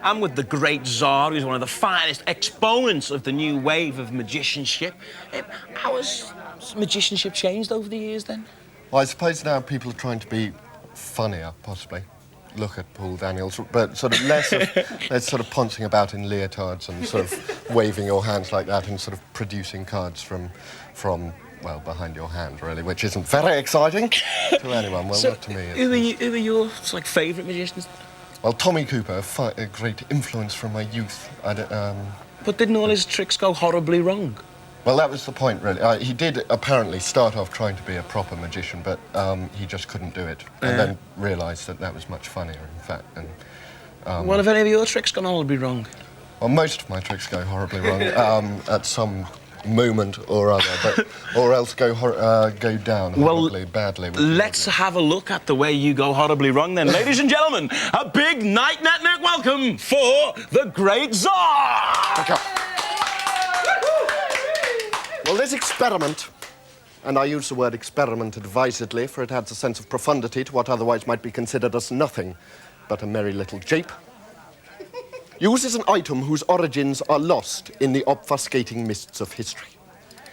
I'm with the great Tsar, who's one of the finest exponents of the new wave of magicianship. How has magicianship changed over the years, then? Well, I suppose now people are trying to be funnier, possibly. Look at Paul Daniels, but sort of less sort of pouncing about in leotards and sort of waving your hands like that and sort of producing cards from well, behind your hand, really, which isn't very exciting to anyone. Well, not to me. Who are your favourite magicians? Well, Tommy Cooper, a great influence from my youth. But didn't all his tricks go horribly wrong? Well, that was the point, really. He did apparently start off trying to be a proper magician, but he just couldn't do it, and then realised that that was much funnier, in fact. And what have any of your tricks gone horribly wrong? Well, most of my tricks go horribly wrong at some moment or other, or else go down horribly, badly. Let's have a look at the way you go horribly wrong, then. Ladies and gentlemen, a big night welcome for the great Tsar! Okay. Well, this experiment, and I use the word experiment advisedly, for it adds a sense of profundity to what otherwise might be considered as nothing but a merry little jape, uses an item whose origins are lost in the obfuscating mists of history.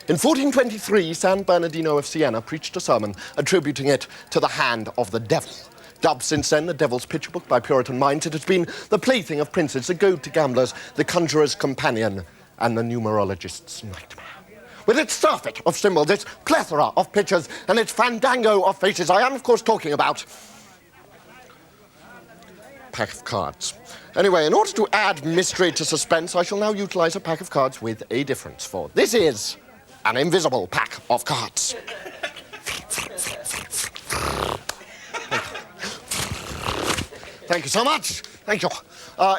In 1423, San Bernardino of Siena preached a sermon attributing it to the hand of the devil. Dubbed since then the Devil's Picture Book by Puritan minds, it has been the plaything of princes, the goad to gamblers, the conjurer's companion, and the numerologist's nightmare. With its surfeit of symbols, its plethora of pictures, and its fandango of faces, I am, of course, talking about a pack of cards. Anyway, in order to add mystery to suspense, I shall now utilise a pack of cards with a difference, for this is an invisible pack of cards. Thank you so much. Thank you.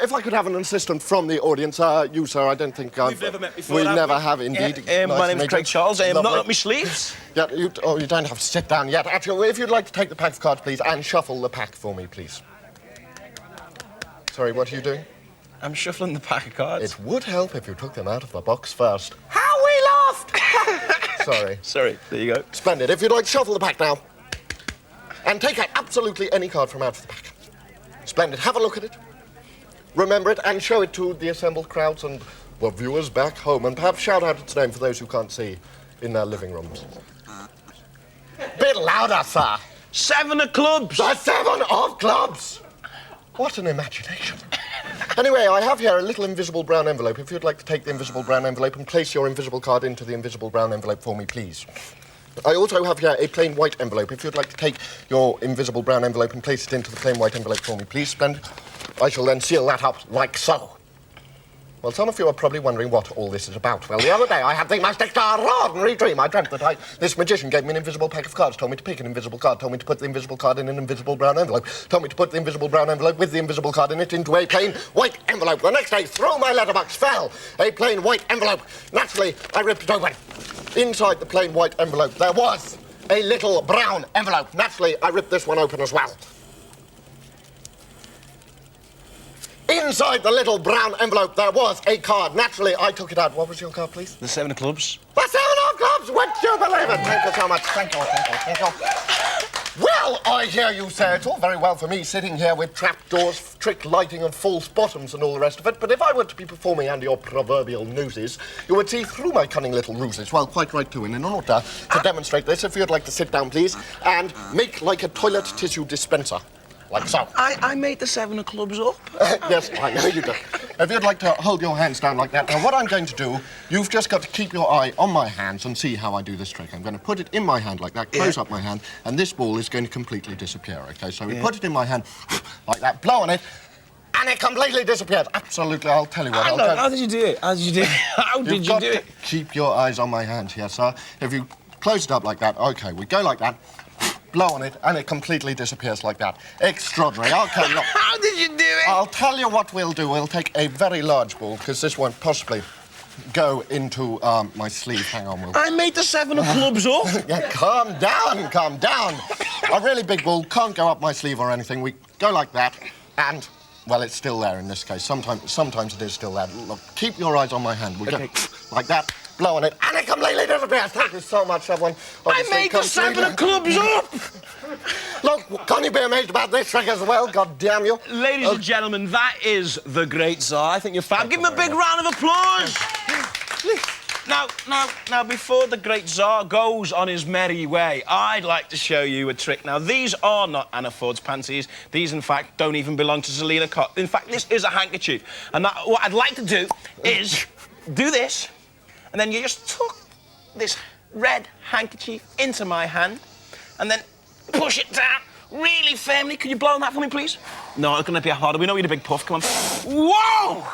If I could have an assistant from the audience, you, sir, I don't think We've never met before. We never have, indeed. My name's Craig Charles. Not up my sleeves. Yeah, you don't have to sit down yet. Actually, if you'd like to take the pack of cards, please, and shuffle the pack for me, please. Sorry, what are you doing? I'm shuffling the pack of cards. It would help if you took them out of the box first. How we laughed! Sorry, there you go. Splendid. If you'd like to shuffle the pack now, and take out absolutely any card from out of the pack. Splendid. Have a look at it. Remember it and show it to the assembled crowds and the viewers back home, and perhaps shout out its name for those who can't see in their living rooms. Bit louder, sir. 7 of clubs. The 7 of clubs. What an imagination. Anyway, I have here a little invisible brown envelope. If you'd like to take the invisible brown envelope and place your invisible card into the invisible brown envelope for me, please. I also have here a plain white envelope. If you'd like to take your invisible brown envelope and place it into the plain white envelope for me, please. Splendid. I shall then seal that up like so. Well, some of you are probably wondering what all this is about. Well, the other day I had the most extraordinary dream. I dreamt that this magician gave me an invisible pack of cards, told me to pick an invisible card, told me to put the invisible card in an invisible brown envelope, told me to put the invisible brown envelope with the invisible card in it into a plain white envelope. The next day, through my letterbox fell a plain white envelope. Naturally, I ripped it open. Inside the plain white envelope, there was a little brown envelope. Naturally, I ripped this one open as well. Inside the little brown envelope, there was a card. Naturally, I took it out. What was your card, please? The 7 of clubs. The 7 of clubs! Would you believe it? Thank you so much. Thank you. Well, I hear you say it's all very well for me sitting here with trapdoors, trick lighting and false bottoms and all the rest of it, but if I were to be performing under your proverbial noses, you would see through my cunning little ruses. Well, quite right too. And in order to demonstrate this, if you'd like to sit down, please, and make like a toilet tissue dispenser. Like so. I made the 7 of clubs up. Yes, I know you did. If you'd like to hold your hands down like that. Now, what I'm going to do, you've just got to keep your eye on my hands and see how I do this trick. I'm going to put it in my hand like that, close up my hand, and this ball is going to completely disappear, OK? So we put it in my hand like that, blow on it, and it completely disappears. Absolutely, I'll tell you what. How did you do it? How did you do it? How did you do it? Keep your eyes on my hand here, sir. If you close it up like that, OK, we go like that. Blow on it, and it completely disappears like that. Extraordinary. OK, look. How did you do it? I'll tell you what we'll do. We'll take a very large ball, because this won't possibly go into my sleeve. Hang on, I made the 7 of clubs up. Yeah, calm down, calm down. A really big ball can't go up my sleeve or anything. We go like that, and, well, it's still there in this case. Sometimes it is still there. Look, keep your eyes on my hand. We'll go like that. Blow on it, and it completely disappears. Thank you so much, everyone. I made the 7 of clubs up! look, can you be amazed about this trick as well? God damn you. Ladies and gentlemen, that is the Great Tsar. I think you're fab. Give him a big round of applause. Now, before the Great Tsar goes on his merry way, I'd like to show you a trick. Now, these are not Anna Ford's panties. These, in fact, don't even belong to Selena Cott. In fact, this is a handkerchief. And what I'd like to do is do this, and then you just tuck this red handkerchief into my hand, and then push it down really firmly. Could you blow on that for me, please? No, it's going to be harder. We don't need a big puff. Come on. Whoa!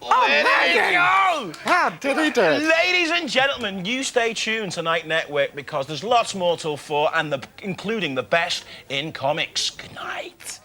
Oh, there you go! How did he do it? Ladies and gentlemen, you stay tuned to Night Network because there's lots more till 4, and including the best in comics. Good night.